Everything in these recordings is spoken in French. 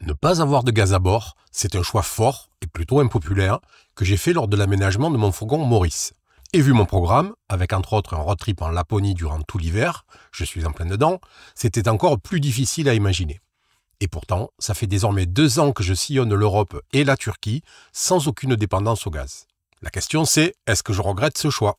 Ne pas avoir de gaz à bord, c'est un choix fort et plutôt impopulaire que j'ai fait lors de l'aménagement de mon fourgon Maurice. Et vu mon programme, avec entre autres un road trip en Laponie durant tout l'hiver, je suis en plein dedans, c'était encore plus difficile à imaginer. Et pourtant, ça fait désormais 2 ans que je sillonne l'Europe et la Turquie sans aucune dépendance au gaz. La question c'est, est-ce que je regrette ce choix ?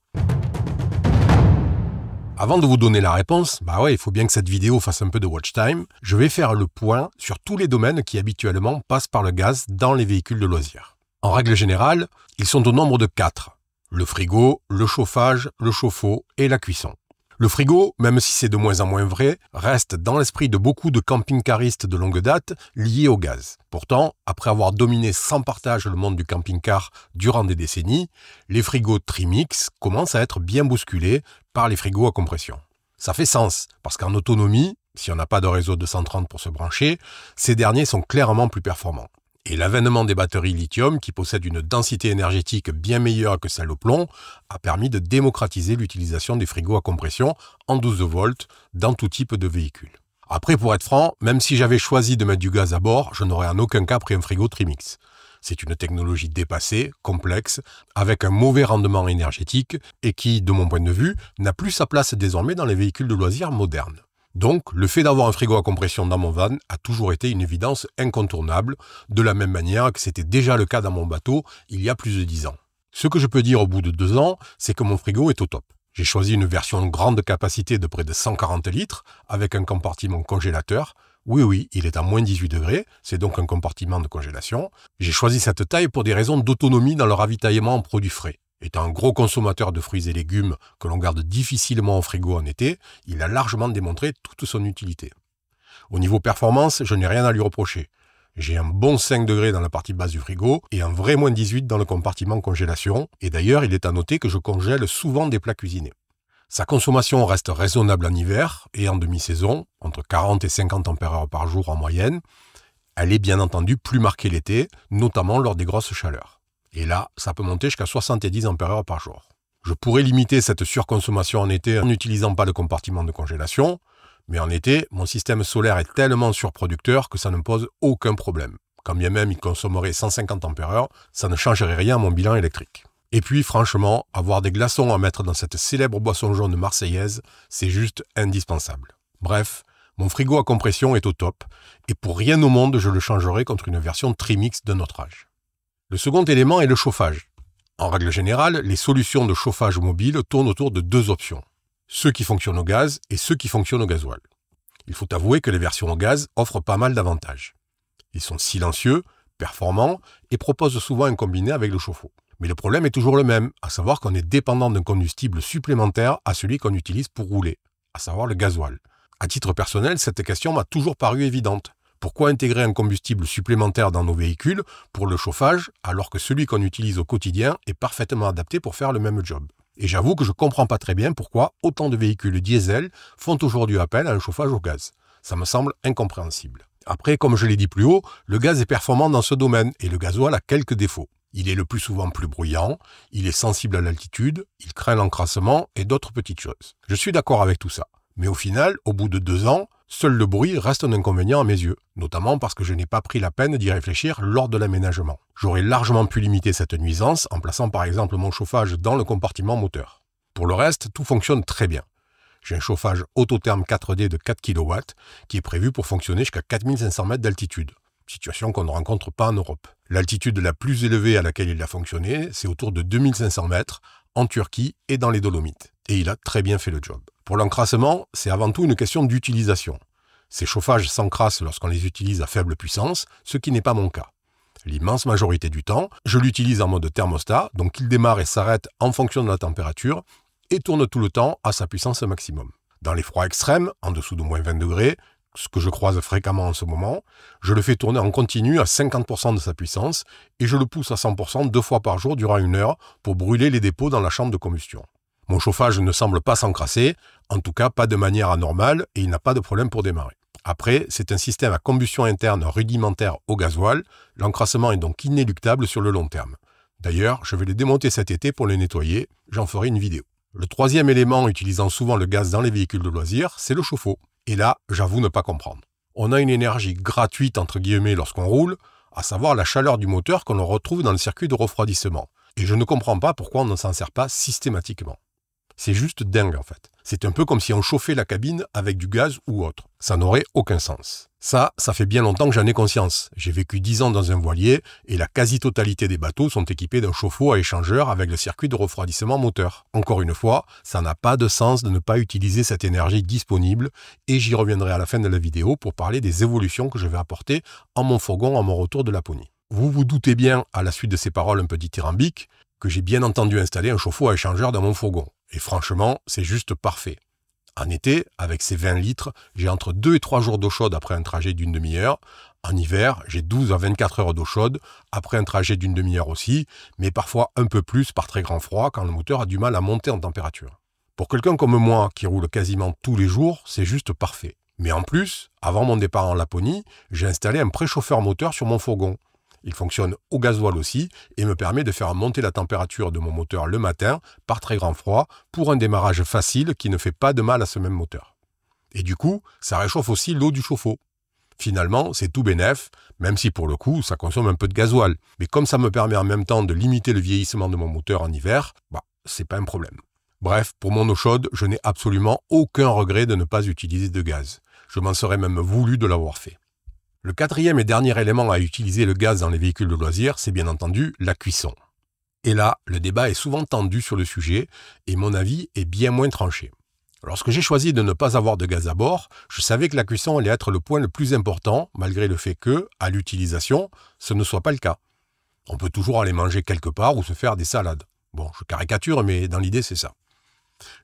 Avant de vous donner la réponse, il faut bien que cette vidéo fasse un peu de watch time, je vais faire le point sur tous les domaines qui habituellement passent par le gaz dans les véhicules de loisirs. En règle générale, ils sont au nombre de 4. Le frigo, le chauffage, le chauffe-eau et la cuisson. Le frigo, même si c'est de moins en moins vrai, reste dans l'esprit de beaucoup de camping-caristes de longue date lié au gaz. Pourtant, après avoir dominé sans partage le monde du camping-car durant des décennies, les frigos Trimix commencent à être bien bousculés par les frigos à compression. Ça fait sens, parce qu'en autonomie, si on n'a pas de réseau 230 pour se brancher, ces derniers sont clairement plus performants. Et l'avènement des batteries lithium, qui possèdent une densité énergétique bien meilleure que celle au plomb, a permis de démocratiser l'utilisation des frigos à compression en 12 volts dans tout type de véhicule. Après, pour être franc, même si j'avais choisi de mettre du gaz à bord, je n'aurais en aucun cas pris un frigo Trimix. C'est une technologie dépassée, complexe, avec un mauvais rendement énergétique et qui, de mon point de vue, n'a plus sa place désormais dans les véhicules de loisirs modernes. Donc, le fait d'avoir un frigo à compression dans mon van a toujours été une évidence incontournable, de la même manière que c'était déjà le cas dans mon bateau il y a plus de 10 ans. Ce que je peux dire au bout de 2 ans, c'est que mon frigo est au top. J'ai choisi une version grande capacité de près de 140 litres, avec un compartiment congélateur. Oui, il est à moins 18 degrés, c'est donc un compartiment de congélation. J'ai choisi cette taille pour des raisons d'autonomie dans le ravitaillement en produits frais. Étant un gros consommateur de fruits et légumes que l'on garde difficilement au frigo en été, il a largement démontré toute son utilité. Au niveau performance, je n'ai rien à lui reprocher. J'ai un bon 5 degrés dans la partie basse du frigo et un vrai moins 18 dans le compartiment congélation. Et d'ailleurs, il est à noter que je congèle souvent des plats cuisinés. Sa consommation reste raisonnable en hiver et en demi-saison, entre 40 et 50 ampères-heure par jour en moyenne. Elle est bien entendu plus marquée l'été, notamment lors des grosses chaleurs. Et là, ça peut monter jusqu'à 70 ampères-heure par jour. Je pourrais limiter cette surconsommation en été en n'utilisant pas le compartiment de congélation, mais en été, mon système solaire est tellement surproducteur que ça ne me pose aucun problème. Quand bien même il consommerait 150 ampères-heure, ça ne changerait rien à mon bilan électrique. Et puis, franchement, avoir des glaçons à mettre dans cette célèbre boisson jaune marseillaise, c'est juste indispensable. Bref, mon frigo à compression est au top, et pour rien au monde je le changerai contre une version Trimix de notre âge. Le second élément est le chauffage. En règle générale, les solutions de chauffage mobile tournent autour de 2 options. Ceux qui fonctionnent au gaz et ceux qui fonctionnent au gasoil. Il faut avouer que les versions au gaz offrent pas mal d'avantages. Ils sont silencieux, performants et proposent souvent un combiné avec le chauffe-eau. Mais le problème est toujours le même, à savoir qu'on est dépendant d'un combustible supplémentaire à celui qu'on utilise pour rouler, à savoir le gasoil. À titre personnel, cette question m'a toujours paru évidente. Pourquoi intégrer un combustible supplémentaire dans nos véhicules pour le chauffage alors que celui qu'on utilise au quotidien est parfaitement adapté pour faire le même job ? Et j'avoue que je ne comprends pas très bien pourquoi autant de véhicules diesel font aujourd'hui appel à un chauffage au gaz. Ça me semble incompréhensible. Après, comme je l'ai dit plus haut, le gaz est performant dans ce domaine et le gasoil a quelques défauts. Il est le plus souvent plus bruyant, il est sensible à l'altitude, il craint l'encrassement et d'autres petites choses. Je suis d'accord avec tout ça. Mais au final, au bout de 2 ans, seul le bruit reste un inconvénient à mes yeux, notamment parce que je n'ai pas pris la peine d'y réfléchir lors de l'aménagement. J'aurais largement pu limiter cette nuisance en plaçant par exemple mon chauffage dans le compartiment moteur. Pour le reste, tout fonctionne très bien. J'ai un chauffage autotherme 4D de 4 kW qui est prévu pour fonctionner jusqu'à 4500 mètres d'altitude, situation qu'on ne rencontre pas en Europe. L'altitude la plus élevée à laquelle il a fonctionné, c'est autour de 2500 mètres, en Turquie et dans les Dolomites. Et il a très bien fait le job. Pour l'encrassement, c'est avant tout une question d'utilisation. Ces chauffages s'encrassent lorsqu'on les utilise à faible puissance, ce qui n'est pas mon cas. L'immense majorité du temps, je l'utilise en mode thermostat, donc il démarre et s'arrête en fonction de la température et tourne tout le temps à sa puissance maximum. Dans les froids extrêmes, en dessous de moins 20 degrés, ce que je croise fréquemment en ce moment, je le fais tourner en continu à 50% de sa puissance et je le pousse à 100% 2 fois par jour durant 1 heure pour brûler les dépôts dans la chambre de combustion. Mon chauffage ne semble pas s'encrasser, en tout cas pas de manière anormale et il n'a pas de problème pour démarrer. Après, c'est un système à combustion interne rudimentaire au gasoil, l'encrassement est donc inéluctable sur le long terme. D'ailleurs, je vais les démonter cet été pour les nettoyer, j'en ferai une vidéo. Le troisième élément utilisant souvent le gaz dans les véhicules de loisirs, c'est le chauffe-eau. Et là, j'avoue ne pas comprendre. On a une énergie gratuite entre guillemets lorsqu'on roule, à savoir la chaleur du moteur que l'on retrouve dans le circuit de refroidissement. Et je ne comprends pas pourquoi on ne s'en sert pas systématiquement. C'est juste dingue en fait. C'est un peu comme si on chauffait la cabine avec du gaz ou autre. Ça n'aurait aucun sens. Ça fait bien longtemps que j'en ai conscience. J'ai vécu 10 ans dans un voilier et la quasi-totalité des bateaux sont équipés d'un chauffe-eau à échangeur avec le circuit de refroidissement moteur. Encore une fois, ça n'a pas de sens de ne pas utiliser cette énergie disponible et j'y reviendrai à la fin de la vidéo pour parler des évolutions que je vais apporter en mon fourgon à mon retour de Laponie. Vous vous doutez bien, à la suite de ces paroles un peu dithyrambiques, que j'ai bien entendu installer un chauffe-eau à échangeur dans mon fourgon. Et franchement, c'est juste parfait. En été, avec ces 20 litres, j'ai entre 2 et 3 jours d'eau chaude après un trajet d'une demi-heure. En hiver, j'ai 12 à 24 heures d'eau chaude après un trajet d'une demi-heure aussi, mais parfois un peu plus par très grand froid quand le moteur a du mal à monter en température. Pour quelqu'un comme moi qui roule quasiment tous les jours, c'est juste parfait. Mais en plus, avant mon départ en Laponie, j'ai installé un préchauffeur moteur sur mon fourgon. Il fonctionne au gasoil aussi et me permet de faire monter la température de mon moteur le matin par très grand froid pour un démarrage facile qui ne fait pas de mal à ce même moteur. Et du coup, ça réchauffe aussi l'eau du chauffe-eau. Finalement, c'est tout bénef, même si pour le coup, ça consomme un peu de gasoil. Mais comme ça me permet en même temps de limiter le vieillissement de mon moteur en hiver, c'est pas un problème. Bref, pour mon eau chaude, je n'ai absolument aucun regret de ne pas utiliser de gaz. Je m'en serais même voulu de l'avoir fait. Le quatrième et dernier élément à utiliser le gaz dans les véhicules de loisirs, c'est bien entendu la cuisson. Et là, le débat est souvent tendu sur le sujet et mon avis est bien moins tranché. Lorsque j'ai choisi de ne pas avoir de gaz à bord, je savais que la cuisson allait être le point le plus important, malgré le fait que, à l'utilisation, ce ne soit pas le cas. On peut toujours aller manger quelque part ou se faire des salades. Bon, je caricature, mais dans l'idée, c'est ça.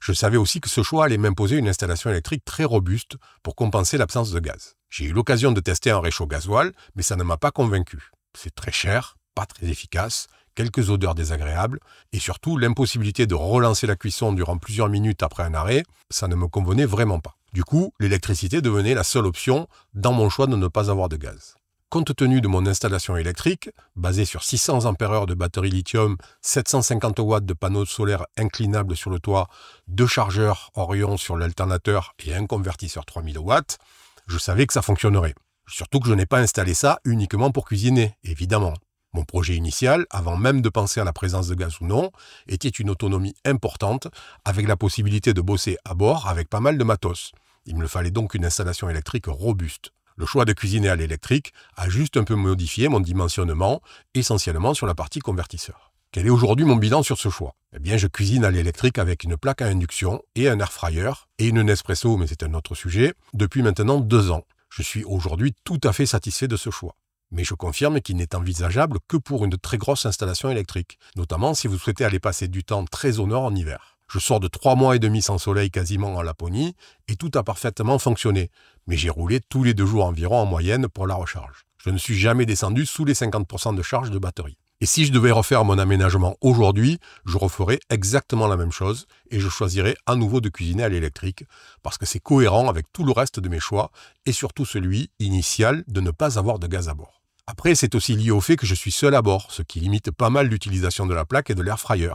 Je savais aussi que ce choix allait m'imposer une installation électrique très robuste pour compenser l'absence de gaz. J'ai eu l'occasion de tester un réchaud gasoil, mais ça ne m'a pas convaincu. C'est très cher, pas très efficace, quelques odeurs désagréables, et surtout l'impossibilité de relancer la cuisson durant plusieurs minutes après un arrêt, ça ne me convenait vraiment pas. Du coup, l'électricité devenait la seule option dans mon choix de ne pas avoir de gaz. Compte tenu de mon installation électrique, basée sur 600 ampères de batterie lithium, 750 watts de panneaux solaires inclinables sur le toit, 2 chargeurs Orion sur l'alternateur et un convertisseur 3000 watts, je savais que ça fonctionnerait. Surtout que je n'ai pas installé ça uniquement pour cuisiner, évidemment. Mon projet initial, avant même de penser à la présence de gaz ou non, était une autonomie importante, avec la possibilité de bosser à bord avec pas mal de matos. Il me fallait donc une installation électrique robuste. Le choix de cuisiner à l'électrique a juste un peu modifié mon dimensionnement, essentiellement sur la partie convertisseur. Quel est aujourd'hui mon bilan sur ce choix? Eh bien, je cuisine à l'électrique avec une plaque à induction et un air fryer, et une Nespresso, mais c'est un autre sujet, depuis maintenant 2 ans. Je suis aujourd'hui tout à fait satisfait de ce choix. Mais je confirme qu'il n'est envisageable que pour une très grosse installation électrique, notamment si vous souhaitez aller passer du temps très au nord en hiver. Je sors de 3 mois et demi sans soleil quasiment en Laponie et tout a parfaitement fonctionné. Mais j'ai roulé tous les 2 jours environ en moyenne pour la recharge. Je ne suis jamais descendu sous les 50% de charge de batterie. Et si je devais refaire mon aménagement aujourd'hui, je referais exactement la même chose et je choisirais à nouveau de cuisiner à l'électrique parce que c'est cohérent avec tout le reste de mes choix et surtout celui initial de ne pas avoir de gaz à bord. Après, c'est aussi lié au fait que je suis seul à bord, ce qui limite pas mal l'utilisation de la plaque et de l'air fryer.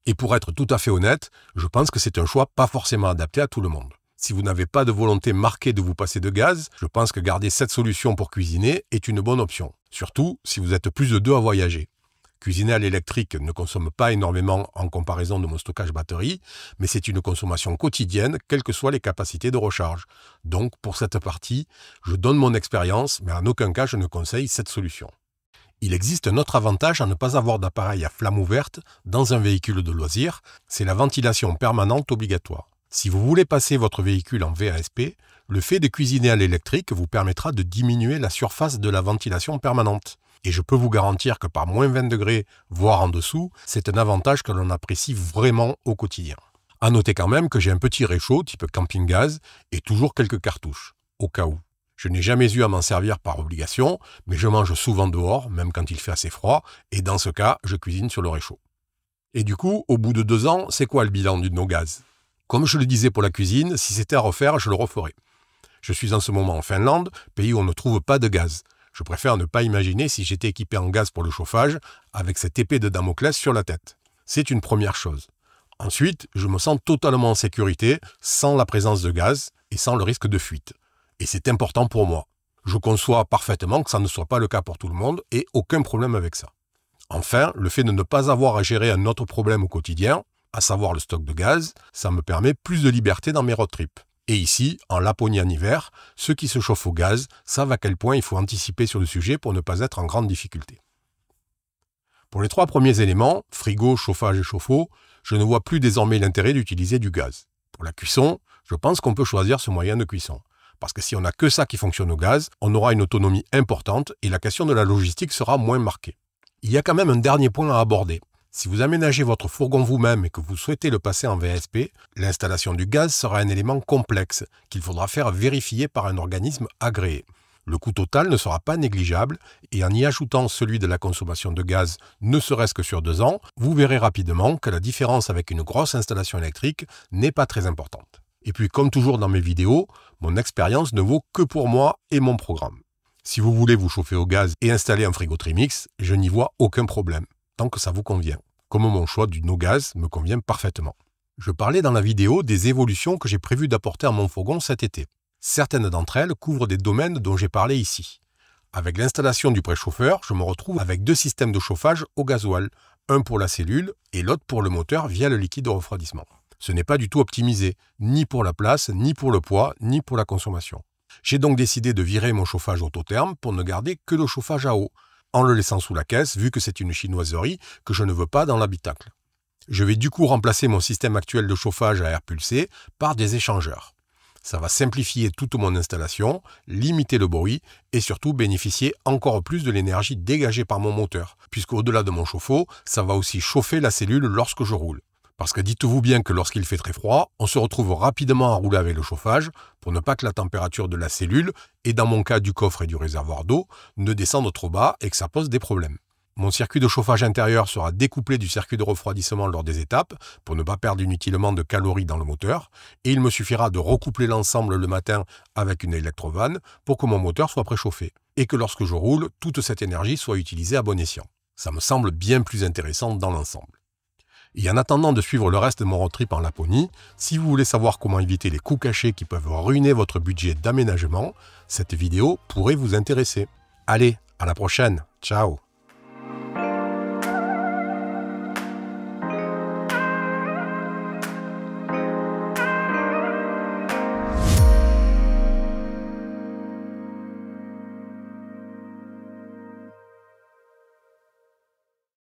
Et pour être tout à fait honnête, je pense que c'est un choix pas forcément adapté à tout le monde. Si vous n'avez pas de volonté marquée de vous passer de gaz, je pense que garder cette solution pour cuisiner est une bonne option. Surtout si vous êtes plus de 2 à voyager. Cuisiner à l'électrique ne consomme pas énormément en comparaison de mon stockage batterie, mais c'est une consommation quotidienne, quelles que soient les capacités de recharge. Donc, pour cette partie, je donne mon expérience, mais en aucun cas je ne conseille cette solution. Il existe un autre avantage à ne pas avoir d'appareil à flamme ouverte dans un véhicule de loisir, c'est la ventilation permanente obligatoire. Si vous voulez passer votre véhicule en VASP, le fait de cuisiner à l'électrique vous permettra de diminuer la surface de la ventilation permanente. Et je peux vous garantir que par moins 20 degrés, voire en dessous, c'est un avantage que l'on apprécie vraiment au quotidien. À noter quand même que j'ai un petit réchaud type camping-gaz et toujours quelques cartouches, au cas où. Je n'ai jamais eu à m'en servir par obligation, mais je mange souvent dehors, même quand il fait assez froid, et dans ce cas, je cuisine sur le réchaud. Et du coup, au bout de 2 ans, c'est quoi le bilan du no-gaz? Comme je le disais pour la cuisine, si c'était à refaire, je le referais. Je suis en ce moment en Finlande, pays où on ne trouve pas de gaz. Je préfère ne pas imaginer si j'étais équipé en gaz pour le chauffage, avec cette épée de Damoclès sur la tête. C'est une première chose. Ensuite, je me sens totalement en sécurité, sans la présence de gaz et sans le risque de fuite. Et c'est important pour moi. Je conçois parfaitement que ça ne soit pas le cas pour tout le monde et aucun problème avec ça. Enfin, le fait de ne pas avoir à gérer un autre problème au quotidien, à savoir le stock de gaz, ça me permet plus de liberté dans mes road trips. Et ici, en Laponie en hiver, ceux qui se chauffent au gaz savent à quel point il faut anticiper sur le sujet pour ne pas être en grande difficulté. Pour les 3 premiers éléments, frigo, chauffage et chauffe-eau, je ne vois plus désormais l'intérêt d'utiliser du gaz. Pour la cuisson, je pense qu'on peut choisir ce moyen de cuisson. Parce que si on n'a que ça qui fonctionne au gaz, on aura une autonomie importante et la question de la logistique sera moins marquée. Il y a quand même un dernier point à aborder. Si vous aménagez votre fourgon vous-même et que vous souhaitez le passer en VSP, l'installation du gaz sera un élément complexe qu'il faudra faire vérifier par un organisme agréé. Le coût total ne sera pas négligeable et en y ajoutant celui de la consommation de gaz ne serait-ce que sur 2 ans, vous verrez rapidement que la différence avec une grosse installation électrique n'est pas très importante. Et puis comme toujours dans mes vidéos, mon expérience ne vaut que pour moi et mon programme. Si vous voulez vous chauffer au gaz et installer un frigo Trimix, je n'y vois aucun problème, tant que ça vous convient. Comme mon choix du no-gaz me convient parfaitement. Je parlais dans la vidéo des évolutions que j'ai prévu d'apporter à mon fourgon cet été. Certaines d'entre elles couvrent des domaines dont j'ai parlé ici. Avec l'installation du préchauffeur, je me retrouve avec 2 systèmes de chauffage au gasoil, un pour la cellule et l'autre pour le moteur via le liquide de refroidissement. Ce n'est pas du tout optimisé, ni pour la place, ni pour le poids, ni pour la consommation. J'ai donc décidé de virer mon chauffage autotherme pour ne garder que le chauffage à eau, en le laissant sous la caisse vu que c'est une chinoiserie que je ne veux pas dans l'habitacle. Je vais du coup remplacer mon système actuel de chauffage à air pulsé par des échangeurs. Ça va simplifier toute mon installation, limiter le bruit et surtout bénéficier encore plus de l'énergie dégagée par mon moteur, puisqu'au-delà de mon chauffe-eau, ça va aussi chauffer la cellule lorsque je roule. Parce que dites-vous bien que lorsqu'il fait très froid, on se retrouve rapidement à rouler avec le chauffage pour ne pas que la température de la cellule, et dans mon cas du coffre et du réservoir d'eau, ne descende trop bas et que ça pose des problèmes. Mon circuit de chauffage intérieur sera découplé du circuit de refroidissement lors des étapes pour ne pas perdre inutilement de calories dans le moteur et il me suffira de recoupler l'ensemble le matin avec une électrovanne pour que mon moteur soit préchauffé et que lorsque je roule, toute cette énergie soit utilisée à bon escient. Ça me semble bien plus intéressant dans l'ensemble. Et en attendant de suivre le reste de mon road trip en Laponie, si vous voulez savoir comment éviter les coûts cachés qui peuvent ruiner votre budget d'aménagement, cette vidéo pourrait vous intéresser. Allez, à la prochaine, ciao!